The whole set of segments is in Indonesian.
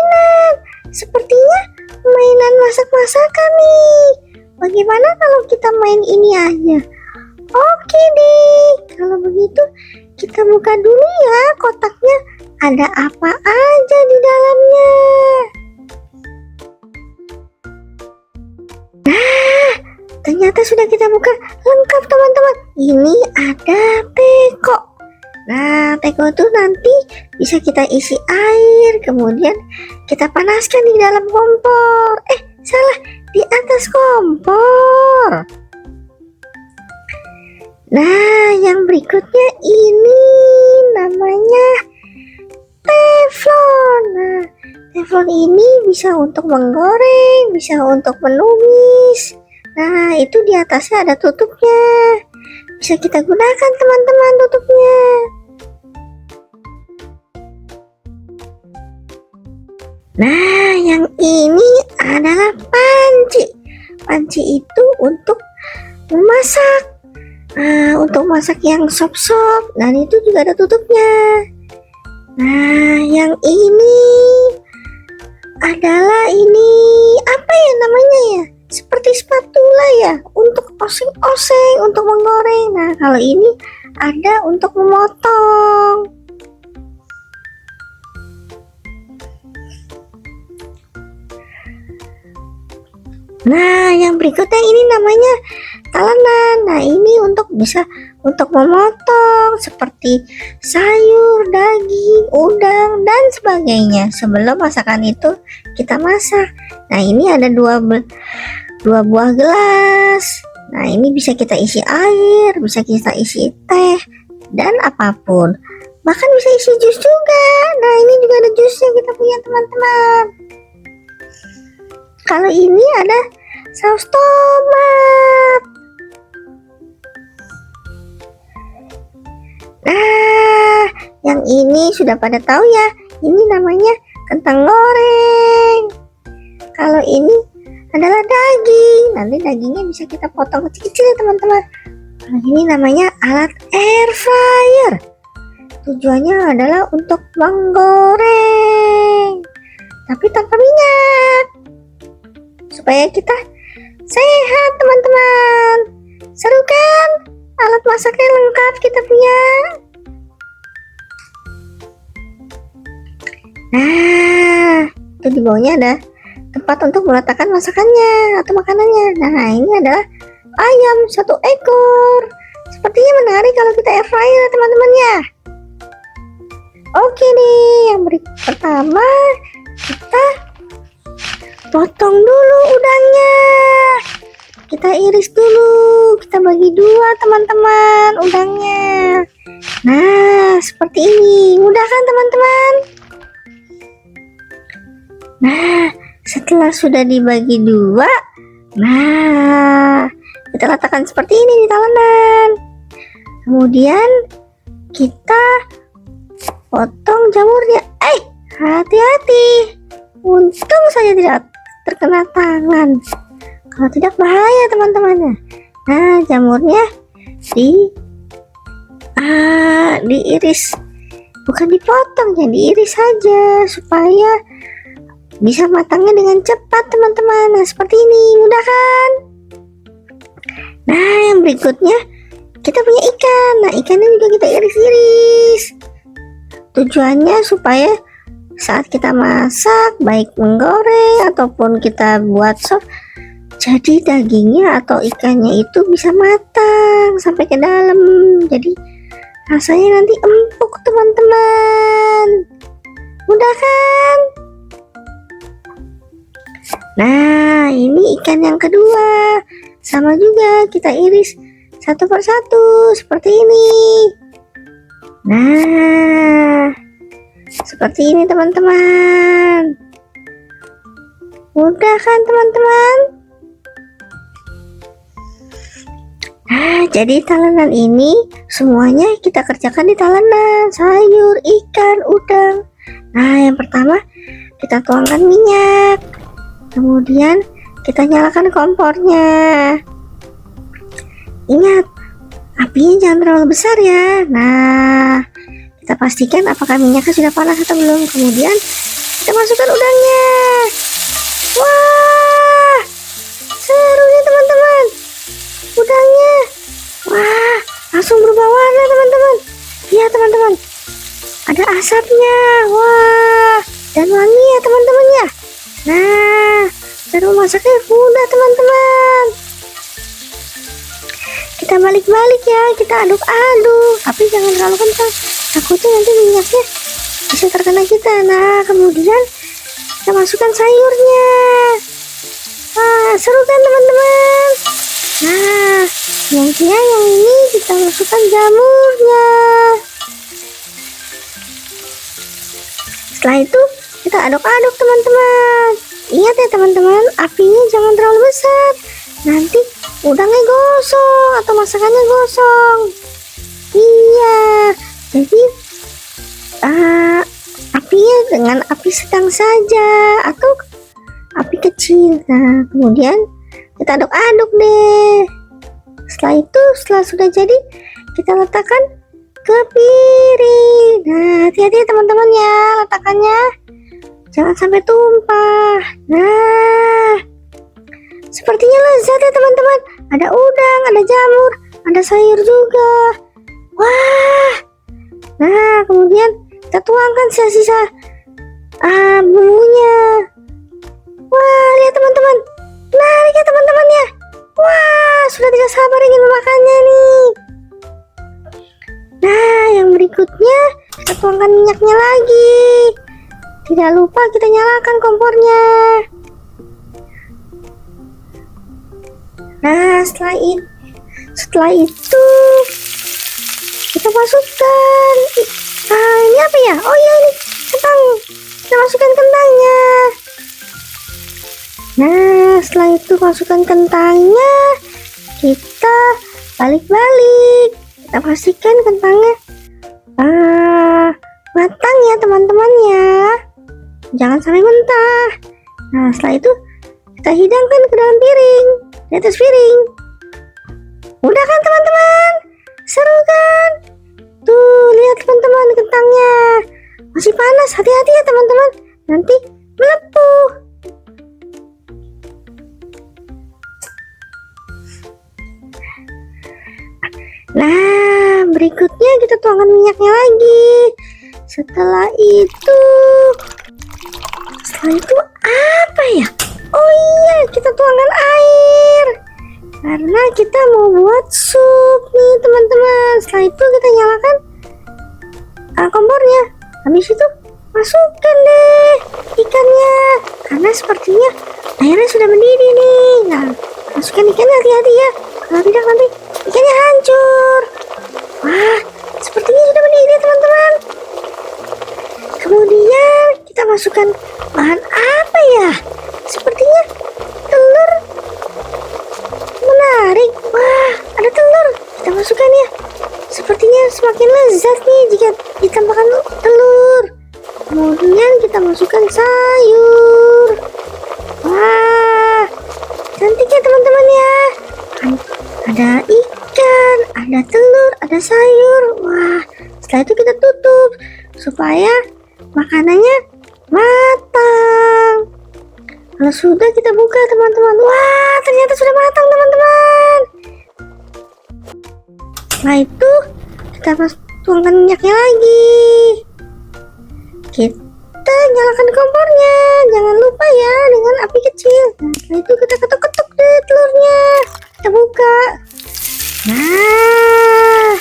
mainan. Sepertinya mainan masak-masakan nih. Bagaimana kalau kita main ini aja? Oke deh, kalau begitu kita buka dulu ya kotaknya. Ada apa aja di dalamnya? Nah, ternyata sudah kita buka lengkap teman-teman. Ini ada teko. Nah, teko itu nanti bisa kita isi air, kemudian kita panaskan di dalam kompor. Salah, di atas kompor. Nah, yang berikutnya ini namanya teflon. Nah, teflon ini bisa untuk menggoreng, bisa untuk menumis. Nah, itu di atasnya ada tutupnya. Bisa kita gunakan teman-teman tutupnya. Nah, yang ini adalah panci. Panci itu untuk memasak. Nah, untuk masak yang sop-sop. Dan itu juga ada tutupnya. Nah, yang ini adalah ini apa ya namanya ya? Seperti spatula ya, untuk oseng-oseng, untuk menggoreng. Nah, kalau ini ada untuk memotong. Nah, yang berikutnya ini namanya talenan. Nah, ini bisa untuk memotong seperti sayur, daging, udang, dan sebagainya. Sebelum masakan itu kita masak. Nah, ini ada dua buah gelas. Nah, ini bisa kita isi air, bisa kita isi teh, dan apapun. Bahkan bisa isi jus juga. Nah, ini juga ada jusnya kita punya teman-teman. Kalau ini ada saus tomat. Nah, yang ini sudah pada tahu ya. Ini namanya kentang goreng. Kalau ini adalah daging. Nanti dagingnya bisa kita potong kecil-kecil ya teman-teman. Kalau ini namanya alat air fryer. Tujuannya adalah untuk menggoreng, tapi tanpa minyak, supaya kita sehat teman-teman. Seru kan? Alat masaknya lengkap kita punya. Nah, itu di bawahnya ada tempat untuk meletakkan masakannya atau makanannya. Nah, ini adalah ayam 1 ekor. Sepertinya menarik kalau kita air fryer teman-teman ya. Oke nih, yang pertama kita potong dulu udangnya. Kita iris dulu, kita bagi 2 teman-teman udangnya. Nah, seperti ini. Mudah kan teman-teman? Nah, setelah sudah dibagi 2, nah, kita letakkan seperti ini di talenan. Kemudian kita potong jamurnya. Hati-hati. Untung saya tidak terkena tangan. Kalau tidak bahaya teman-teman. Nah, jamurnya diiris. Bukan dipotong, ya diiris saja supaya bisa matangnya dengan cepat teman-teman. Nah, seperti ini. Mudah kan? Nah, yang berikutnya kita punya ikan. Nah, ikannya juga kita iris-iris. Tujuannya supaya saat kita masak, baik menggoreng ataupun kita buat sop, jadi dagingnya atau ikannya itu bisa matang sampai ke dalam. Jadi rasanya nanti empuk teman-teman. Mudah kan? Nah, ini ikan yang kedua. Sama juga kita iris satu persatu seperti ini. Nah, seperti ini teman-teman. Mudah kan teman-teman? Nah, jadi talenan ini semuanya kita kerjakan di talenan. Sayur, ikan, udang. Nah, yang pertama kita tuangkan minyak. Kemudian kita nyalakan kompornya. Ingat, apinya jangan terlalu besar ya. Nah, kita pastikan apakah minyaknya sudah panas atau belum. Kemudian Kita masukkan udangnya. Wah, serunya teman-teman. Udangnya. Wah, langsung berubah warna teman-teman. Iya teman-teman. Ada asapnya. Wah, dan wangi ya teman-teman ya. Nah, cara masaknya mudah teman-teman. Kita balik-balik ya, kita aduk-aduk, tapi jangan terlalu kencang, takutnya nanti minyaknya bisa terkena kita. Nah, kemudian kita masukkan sayurnya. Wah, seru kan teman-teman. Nah, selanjutnya yang ini kita masukkan jamurnya. Setelah itu kita aduk-aduk teman-teman. Ingat ya teman-teman, apinya jangan terlalu besar, nanti udangnya gosong atau masakannya gosong. Iya, jadi apinya dengan api sedang saja atau api kecil. Nah, kemudian kita aduk-aduk deh. Setelah itu, setelah sudah jadi, kita letakkan ke piring. Nah, hati-hati teman-teman ya letakannya, jangan sampai tumpah. Nah, sepertinya lezat ya teman-teman. Ada udang, ada jamur, ada sayur juga. Wah. Nah, kemudian kita tuangkan sisa-sisa bumbunya. Wah, lihat teman-teman. Menarik ya teman-teman ya. Wah, sudah tidak sabar ingin memakannya nih. Nah, yang berikutnya kita tuangkan minyaknya lagi. Tidak lupa kita nyalakan kompornya. Nah, setelah itu kita masukkan. Ini apa ya? Oh iya, ini kentang. Kita masukkan kentangnya. Nah, setelah itu masukkan kentangnya. Kita balik-balik. Kita pastikan kentangnya matang ya teman-teman ya. Jangan sampai mentah. Nah, setelah itu kita hidangkan ke dalam piring, di atas piring. Udah kan teman-teman? Seru kan? Tuh, lihat teman-teman kentangnya. Masih panas, hati-hati ya teman-teman. Nanti melepuh. Nah, berikutnya kita tuangkan minyaknya lagi. Setelah itu apa ya? Oh iya, kita tuangkan air karena kita mau buat sup nih teman-teman. Setelah itu kita nyalakan kompornya. Habis itu masukkan deh ikannya, karena sepertinya airnya sudah mendidih nih. Nah, masukkan ikannya, hati-hati ya, kalau tidak nanti ikannya hancur. Wah, sepertinya sudah mendidih teman-teman. Kemudian kita masukkan bahan apa ya? Sepertinya telur. Menarik. Wah, ada telur. Kita masukkan ya. Sepertinya semakin lezat nih jika ditambahkan telur. Kemudian kita masukkan sayur. Wah, cantik ya teman-teman ya. Ada ikan, ada telur, ada sayur. Wah, setelah itu kita tutup supaya makanannya matang. Kalau sudah kita buka teman-teman. Wah, ternyata sudah matang teman-teman. Setelah itu kita tuangkan minyaknya lagi. Kita nyalakan kompornya. Jangan lupa ya, dengan api kecil. Nah, setelah itu kita ketuk-ketuk deh telurnya. Kita buka. Nah,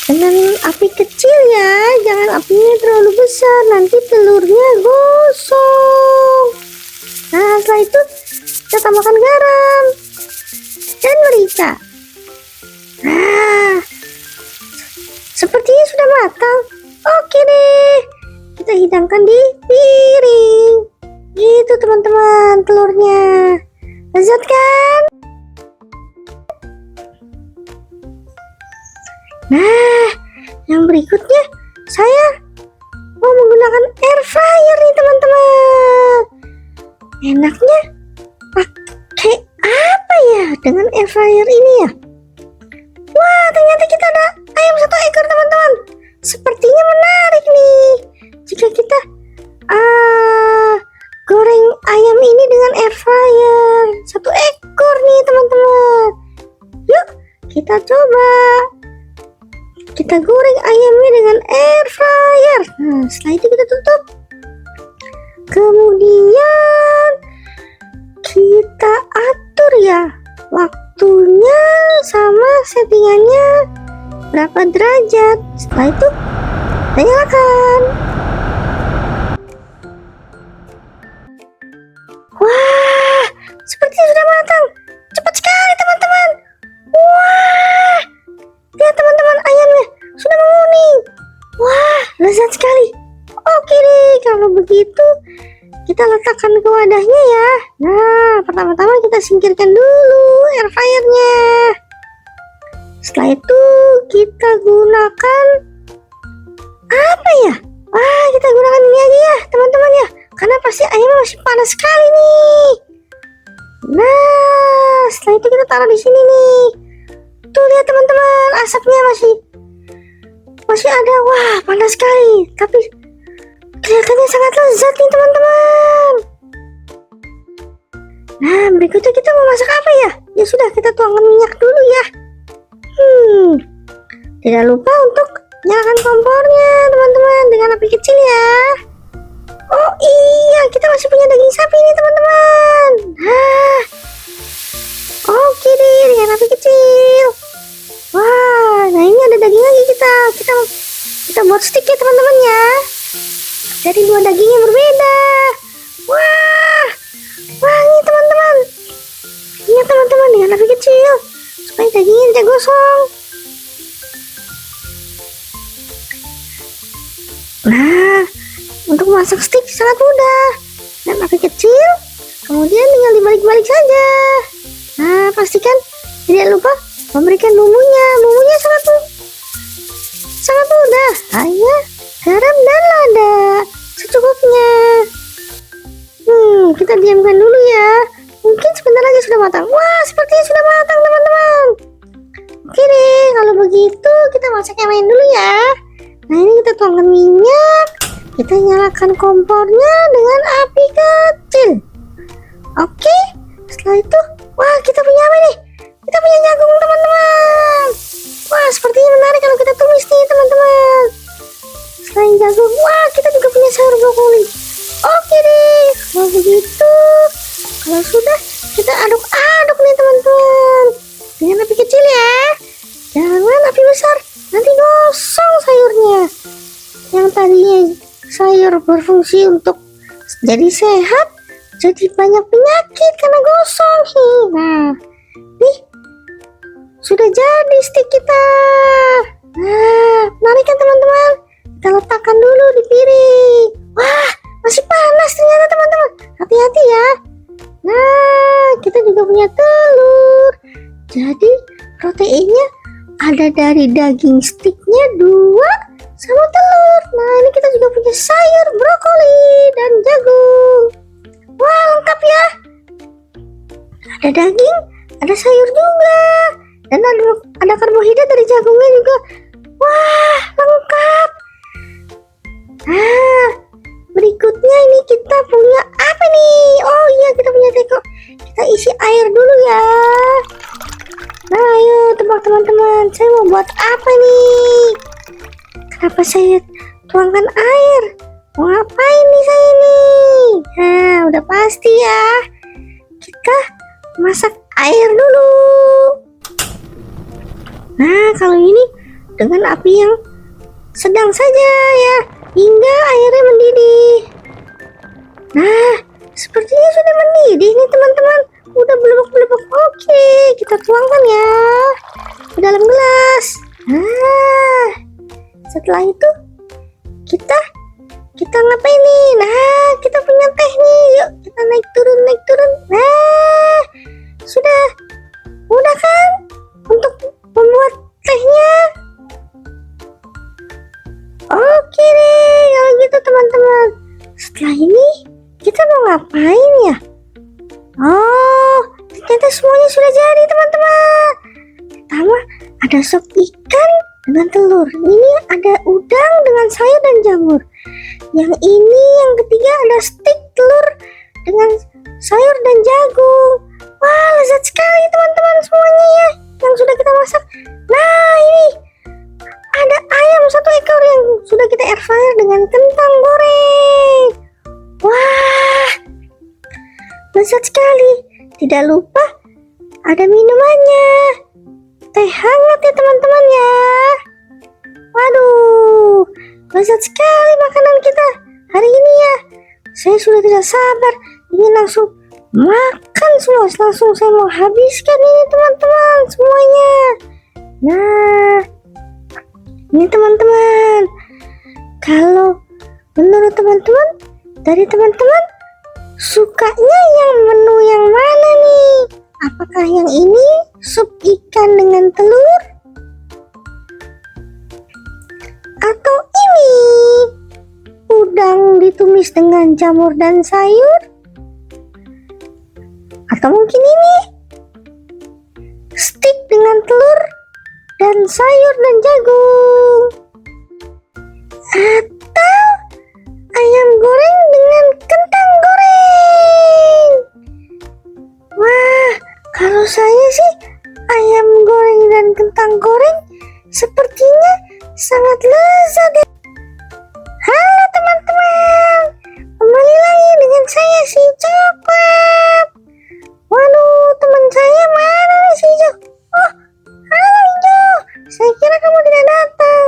dengan api kecil ya, jangan apinya terlalu besar, nanti telurnya gosong. Nah, setelah itu kita tambahkan garam dan merica. Nah, sepertinya sudah matang. Oke deh, kita hidangkan di piring. Gitu teman-teman telurnya. Lezat kan? Nah, yang berikutnya saya mau menggunakan air fryer nih teman-teman. Enaknya pakai apa ya dengan air fryer ini ya? Wah, ternyata kita ada ayam 1 ekor teman-teman. Sepertinya menarik nih jika kita dengan air fryer. 1 ekor nih teman-teman. Yuk kita coba. Kita goreng ayamnya dengan air fryer. Nah, setelah itu kita tutup. Kemudian kita atur ya waktunya sama settingannya berapa derajat. Setelah itu kita nyalakan. Wah, sepertinya sudah matang. Cepat sekali teman-teman. Wah, lihat teman-teman, ayamnya sudah menguning. Wah, lezat sekali. Oke deh, kalau begitu kita letakkan ke wadahnya ya. Nah, pertama-tama kita singkirkan dulu air fryernya. Setelah itu kita gunakan apa ya? Wah, kita gunakan ini aja ya teman-teman ya, karena pasti ayamnya masih panas sekali nih. Nah, setelah itu kita taruh di sini nih. Tuh lihat teman-teman, asapnya masih ada. Wah, panas sekali, tapi kelihatannya sangat lezat nih teman-teman. Nah, berikutnya kita mau masak apa ya? Ya sudah, kita tuangkan minyak dulu ya. Tidak lupa untuk nyalakan kompornya teman-teman dengan api kecil ya. Oh iya, kita masih punya daging sapi nih teman-teman. Nah, oke deh, dengan api kecil. Wah, nah ini ada daging lagi. Kita buat stick ya teman-teman ya. Jadi 2 daging yang berbeda. Wah, ini teman-teman. Iya teman-teman, dengan api kecil supaya dagingnya tidak gosong. Nah, untuk masak stick sangat mudah. Dan api kecil, kemudian tinggal dibalik-balik saja. Nah, pastikan tidak lupa memberikan bumbunya. Bumbunya sangat mudah. Hanya garam dan lada secukupnya. Kita diamkan dulu ya. Mungkin sebentar lagi sudah matang. Wah, sepertinya sudah matang teman-teman. Oke deh, kalau begitu kita masak yang lain dulu ya. Nah, ini kita tuangkan minyak. Kita nyalakan kompornya dengan api kecil. Oke, setelah itu, wah, kita punya apa nih? Kita punya jagung teman-teman. Wah, sepertinya menarik kalau kita tumis nih teman-teman. Selain jagung, wah, kita juga punya sayur brokoli. Oke deh, kalau begitu, kalau sudah, kita aduk-aduk nih teman-teman dengan api kecil ya. Jangan api besar, nanti gosong sayurnya. Yang tadinya sayur berfungsi untuk jadi sehat, jadi banyak penyakit karena gosong sih. Nah, nih sudah jadi stick kita. Nah, menarik kan teman-teman? Kita letakkan dulu di piring. Wah, masih panas ternyata teman-teman. Hati-hati ya. Nah, kita juga punya telur. Jadi proteinnya ada dari daging sticknya 2 sama telur. Nah, ini kita juga punya sayur brokoli dan jagung. Wah, lengkap ya. Ada daging, ada sayur juga, dan ada karbohidrat dari jagungnya juga. Wah, lengkap. Nah, berikutnya ini kita punya apa nih? Oh iya, kita punya teko. Kita isi air dulu ya. Nah, ayo tebak teman-teman, saya mau buat apa nih? Kenapa saya tuangkan air? Mau ngapain nih saya nih? Nah, udah pasti ya. Kita masak air dulu. Nah, kalau ini dengan api yang sedang saja ya, hingga airnya mendidih. Nah, sepertinya sudah mendidih nih teman-teman. Udah belebek-belebek. Oke, kita tuangkan ya ke dalam gelas. Nah, setelah itu kita ngapain nih? Nah, kita punya teh nih. Yuk, kita naik turun. Nah, sudah mudah kan untuk membuat tehnya? Oke deh, kalau gitu teman-teman. Setelah ini kita mau ngapain ya? Oh, ternyata semuanya sudah jadi teman-teman. Pertama ada sop ikan dengan telur. Ini ada udang dengan sayur dan jamur. Yang ini yang ketiga ada stik telur dengan sayur lezat sekali. Tidak lupa ada minumannya. Teh hangat ya teman-teman ya. Waduh, lezat sekali makanan kita hari ini ya. Saya sudah tidak sabar ingin langsung makan semua. Langsung saya mau habiskan ini teman-teman semuanya. Nah, ini teman-teman, kalau menurut teman-teman, dari teman-teman sukanya yang menu yang mana nih? Apakah yang ini sup ikan dengan telur? Atau ini udang ditumis dengan jamur dan sayur? Atau mungkin ini steak dengan telur dan sayur dan jagung? Atau ayam goreng dengan kentang goreng? Wah, kalau saya sih ayam goreng dan kentang goreng sepertinya sangat lezat ya. Halo teman-teman, kembali lagi dengan saya si Coklat. Waduh, teman saya mana nih si Ijo? Oh, halo Ijo, saya kira kamu tidak datang.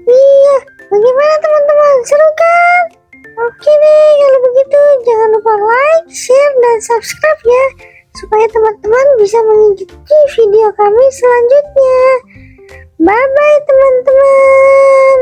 Iya, bagaimana teman-teman, seru kan? Oke deh, kalau begitu jangan lupa like, share, dan subscribe ya, supaya teman-teman bisa mengikuti video kami selanjutnya. Bye-bye teman-teman.